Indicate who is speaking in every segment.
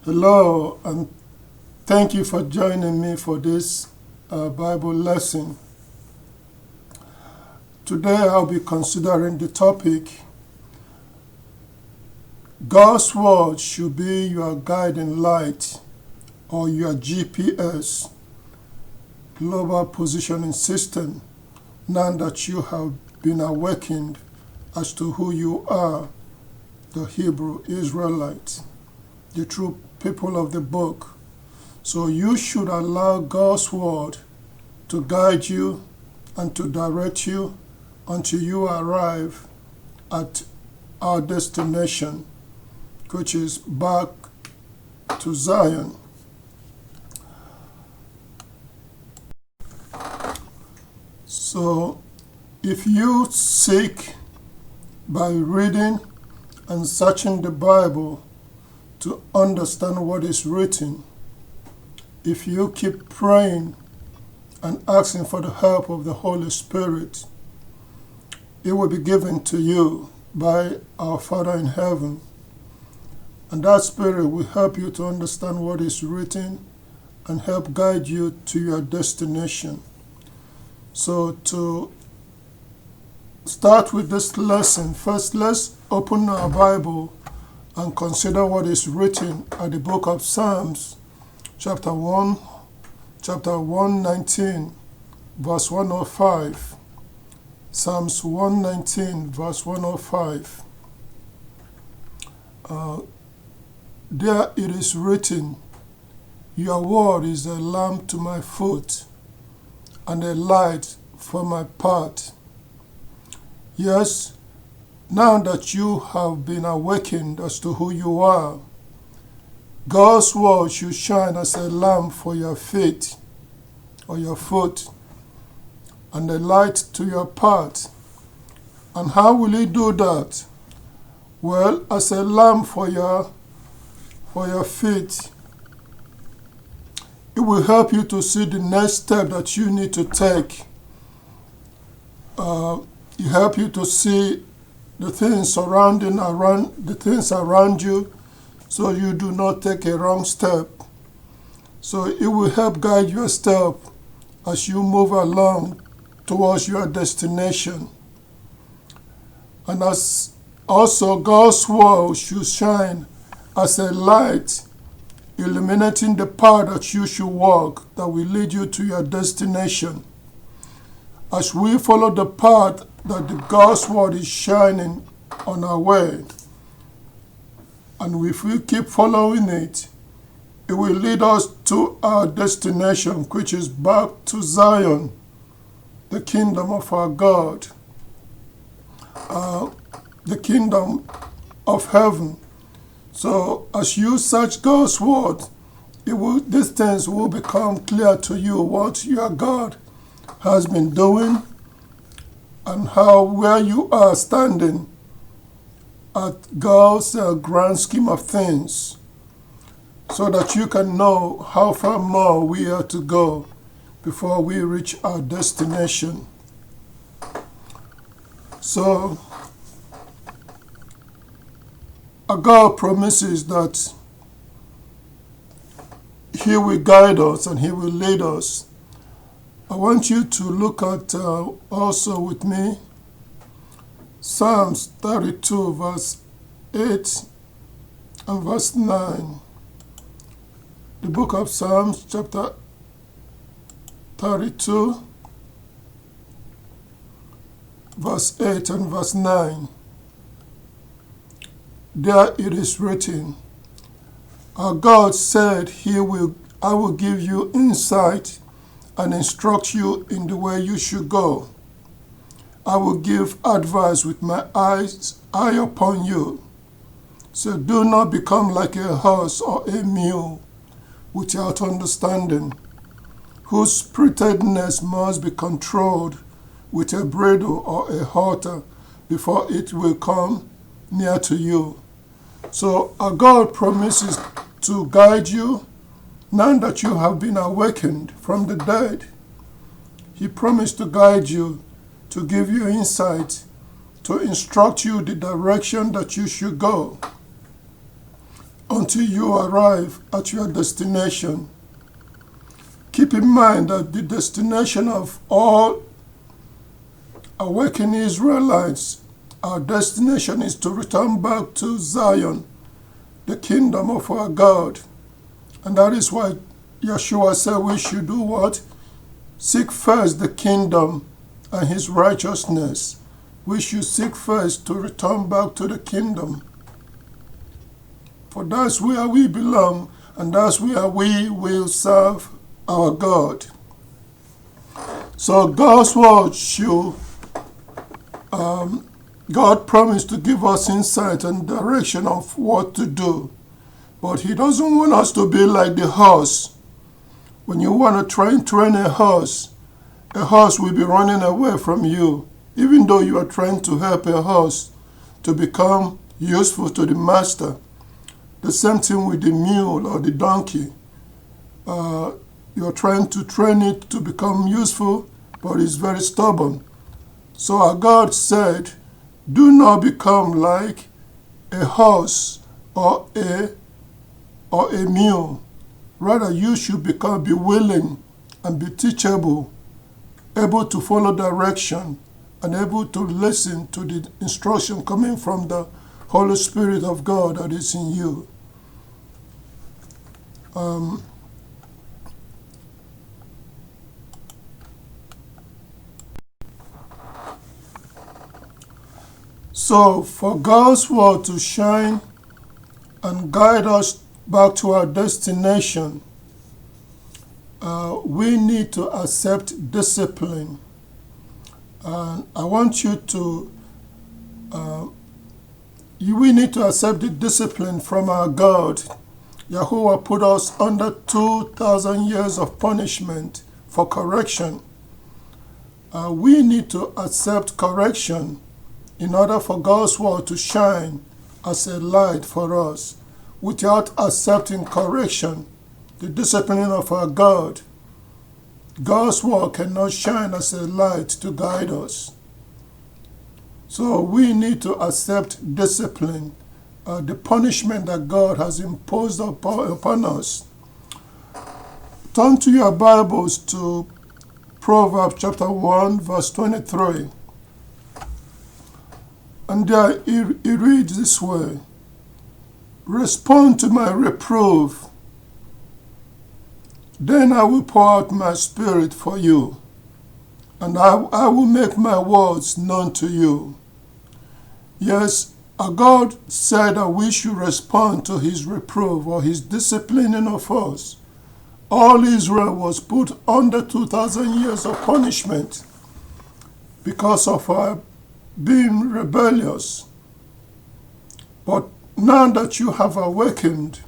Speaker 1: Hello, and thank you for joining me for this Bible lesson. Today I'll be considering the topic, God's Word should be your guiding light or your GPS, Global Positioning System, now that you have been awakened as to who you are, the Hebrew Israelites, the true people of the book. So you should allow God's Word to guide you and to direct you until you arrive at our destination, which is back to Zion. So if you seek by reading and searching the Bible to understand what is written, if you keep praying and asking for the help of the Holy Spirit, it will be given to you by our Father in heaven. And that Spirit will help you to understand what is written and help guide you to your destination. So to start with this lesson, first let's open our Bible and consider what is written at the book of Psalms, chapter 119, verse 105. Psalms 119, verse 105. There it is written, "Your word is a lamp to my foot and a light for my path." Yes, now that you have been awakened as to who you are, God's word should shine as a lamp for your feet or your foot and a light to your path. And how will He do that? Well, as a lamp for your feet, it will help you to see the next step that you need to take. It help you to see the things around you, so you do not take a wrong step. So it will help guide your step as you move along towards your destination. And as also God's word should shine as a light, illuminating the path that you should walk that will lead you to your destination. As we follow the path that the God's word is shining on our way, and if we keep following it, it will lead us to our destination, which is back to Zion, the kingdom of our God, the kingdom of heaven. So as you search God's word, these things will become clear to you, what your God has been doing and where you are standing at God's grand scheme of things, so that you can know how far more we are to go before we reach our destination. So our God promises that He will guide us and He will lead us. I want you to look at also with me Psalms 32, verse 8 and verse 9. The book of Psalms, chapter 32, verse 8 and verse 9. There it is written, "Our God said, I will give you insight and instruct you in the way you should go. I will give advice with my eye upon you. So do not become like a horse or a mule without understanding, whose preparedness must be controlled with a bridle or a halter before it will come near to you." So our God promises to guide you now that you have been awakened from the dead. He promised to guide you, to give you insight, to instruct you the direction that you should go. until you arrive at your destination. Keep in mind that the destination of all Awakened Israelites, our destination is to return back to Zion, the kingdom of our God. And that is why Yeshua said we should do what? Seek first the kingdom and his righteousness. We should seek first to return back to the kingdom. For that's where we belong, and that's where we will serve our God. So God's word should, God promised to give us insight and direction of what to do. But he doesn't want us to be like the horse. When you want to train a horse will be running away from you, even though you are trying to help a horse to become useful to the master. The same thing with the mule or the donkey. You're trying to train it to become useful, but it's very stubborn. So our God said, do not become like a horse or a mule. Rather, you should be willing and be teachable, able to follow direction, and able to listen to the instruction coming from the Holy Spirit of God that is in you. So, for God's word to shine and guide us back to our destination, we need to accept discipline. And I want you to, we need to accept the discipline from our God. Yahuwah put us under 2,000 years of punishment for correction. We need to accept correction in order for God's word to shine as a light for us. Without accepting correction, the disciplining of our God, God's word cannot shine as a light to guide us. So we need to accept discipline, the punishment that God has imposed upon us. Turn to your Bibles to Proverbs chapter 1, verse 23. And there it reads this way: respond to my reproof, then I will pour out my spirit for you, and I will make my words known to you. Yes, our God said that we should respond to his reproof or his disciplining of us. All Israel was put under 2,000 years of punishment because of our being rebellious. But now that you have awakened,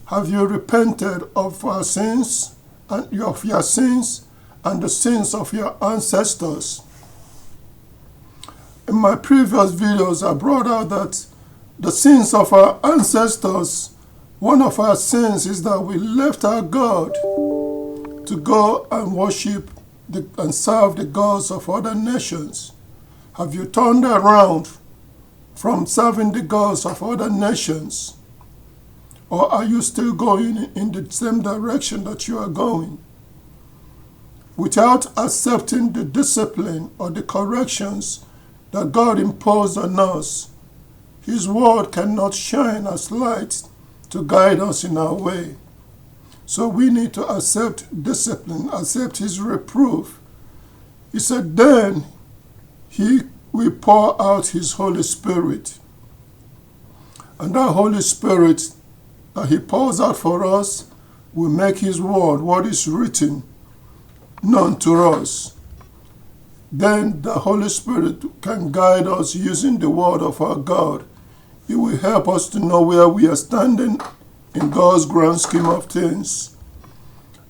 Speaker 1: have you repented of our sins and of your sins and the sins of your ancestors? In my previous videos, I brought out that the sins of our ancestors, one of our sins is that we left our God to go and worship and serve the gods of other nations. Have you turned around from serving the gods of other nations? Or are you still going in the same direction that you are going? Without accepting the discipline or the corrections that God imposed on us, his word cannot shine as light to guide us in our way. So we need to accept discipline, accept his reproof. He said, then he will pour out his Holy Spirit. And that Holy Spirit that he pours out for us will make his word, what is written, known to us. Then the Holy Spirit can guide us using the word of our God. It will help us to know where we are standing in God's grand scheme of things.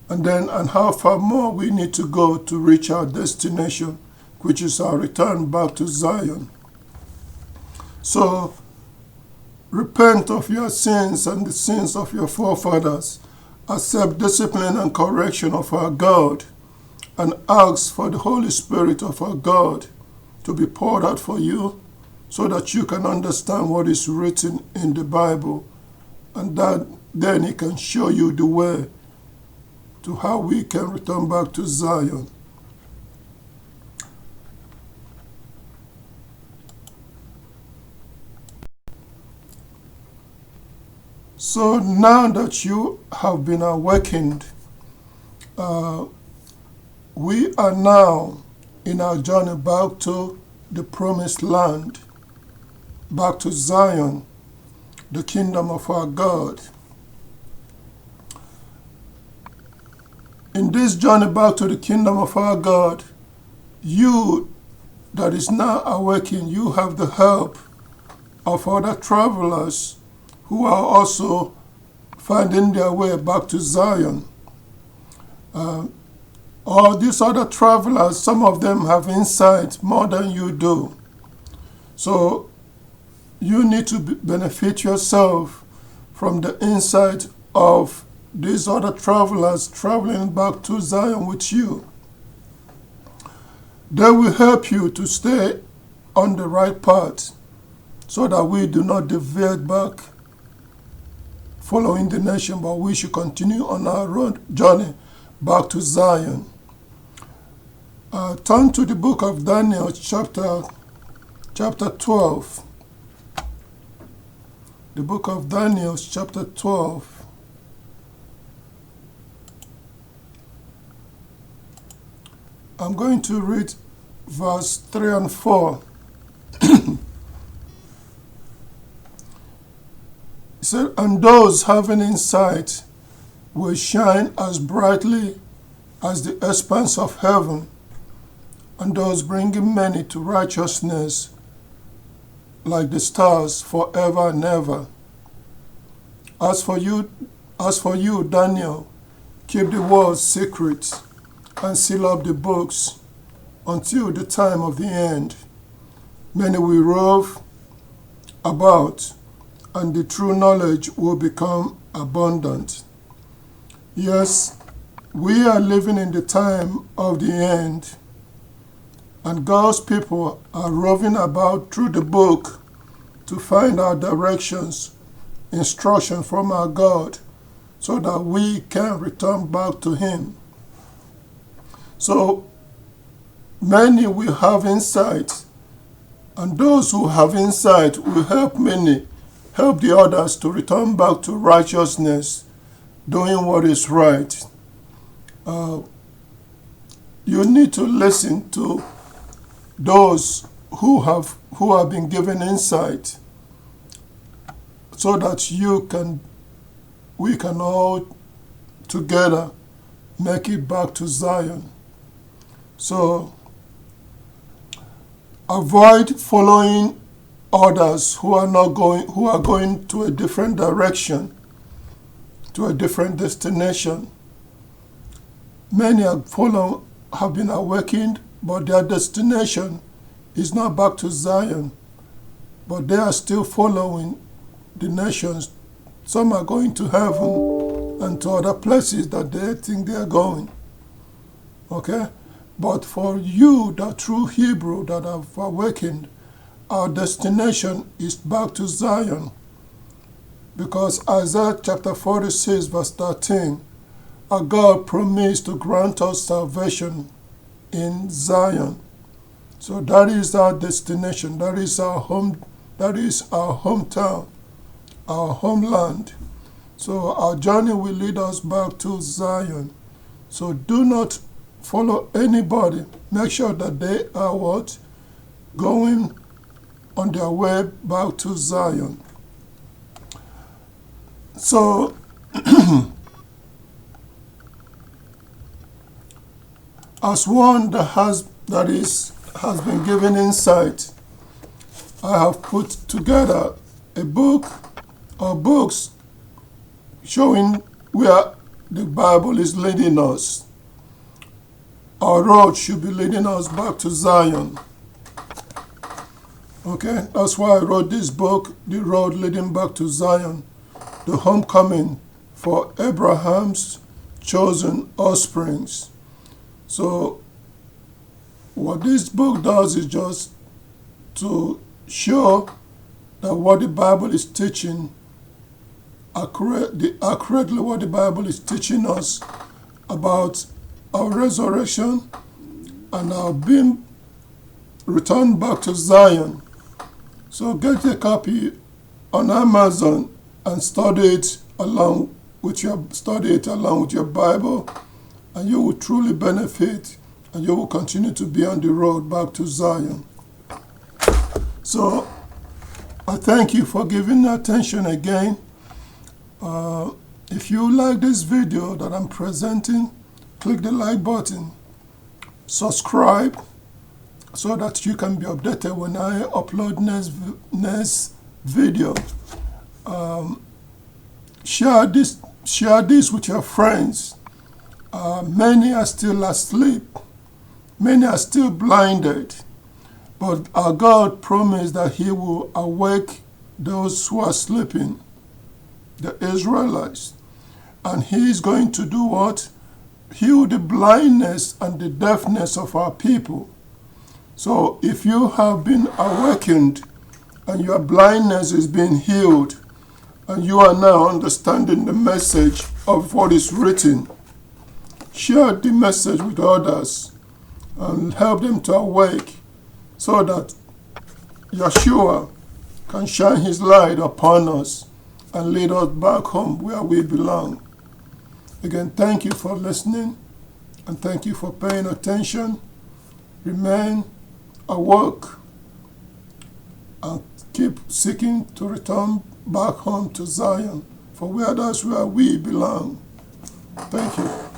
Speaker 1: And how far more we need to go to reach our destination, which is our return back to Zion. So, repent of your sins and the sins of your forefathers. Accept discipline and correction of our God, and ask for the Holy Spirit of our God to be poured out for you so that you can understand what is written in the Bible and that then he can show you the way to how we can return back to Zion. So now that you have been awakened, we are now in our journey back to the promised land, back to Zion, the kingdom of our God. In this journey back to the kingdom of our God, you that is now awakened, you have the help of other travelers who are also finding their way back to Zion. All these other travelers, some of them have insight more than you do. So you need to benefit yourself from the insight of these other travelers traveling back to Zion with you. They will help you to stay on the right path so that we do not deviate back following the nation, but we should continue on our road journey back to Zion. Turn to the book of Daniel, chapter 12. The book of Daniel, chapter 12. I'm going to read verse 3 and 4. It said, "And those having insight will shine as brightly as the expanse of heaven, and those bringing many to righteousness like the stars forever and ever. As for you, Daniel, keep the words secret and seal up the books until the time of the end. Many will rove about, and the true knowledge will become abundant." Yes, we are living in the time of the end, and God's people are roving about through the book to find our directions, instruction from our God, so that we can return back to Him. So many will have insight, and those who have insight will help the others to return back to righteousness, doing what is right. You need to listen to those who have been given insight, so that we can all together make it back to Zion. So avoid following others who are going to a different direction, to a different destination. Many have been awakened, but their destination is not back to Zion, but they are still following the nations. Some are going to heaven and to other places that they think they are going. Okay? But for you, the true Hebrew that have awakened, our destination is back to Zion. Because Isaiah chapter 46 verse 13, our God promised to grant us salvation in Zion. So that is our destination. That is our home. That is our hometown, our homeland. So our journey will lead us back to Zion. So do not follow anybody. Make sure that they are what? Going on their way back to Zion. So as one that has been given insight, I have put together a book or books showing where the Bible is leading us. Our road should be leading us back to Zion. Okay, that's why I wrote this book, The Road Leading Back to Zion, the homecoming for Abraham's chosen offsprings. So what this book does is just to show that what the Bible is teaching accurately what the Bible is teaching us about our resurrection and our being returned back to Zion. So get a copy on Amazon and study it along with your Bible, and you will truly benefit, and you will continue to be on the road back to Zion. So I thank you for giving attention again. If you like this video that I'm presenting, click the like button, subscribe so that you can be updated when I upload next video. Share this with your friends. Many are still asleep. Many are still blinded. But our God promised that He will awake those who are sleeping, the Israelites. And He is going to do what? Heal the blindness and the deafness of our people. So if you have been awakened and your blindness is being healed, and you are now understanding the message of what is written, share the message with others and help them to awake so that Yeshua can shine His light upon us and lead us back home where we belong. Again, thank you for listening and thank you for paying attention. Remain awake and keep seeking to return back home to Zion, for that's where we belong. Thank you.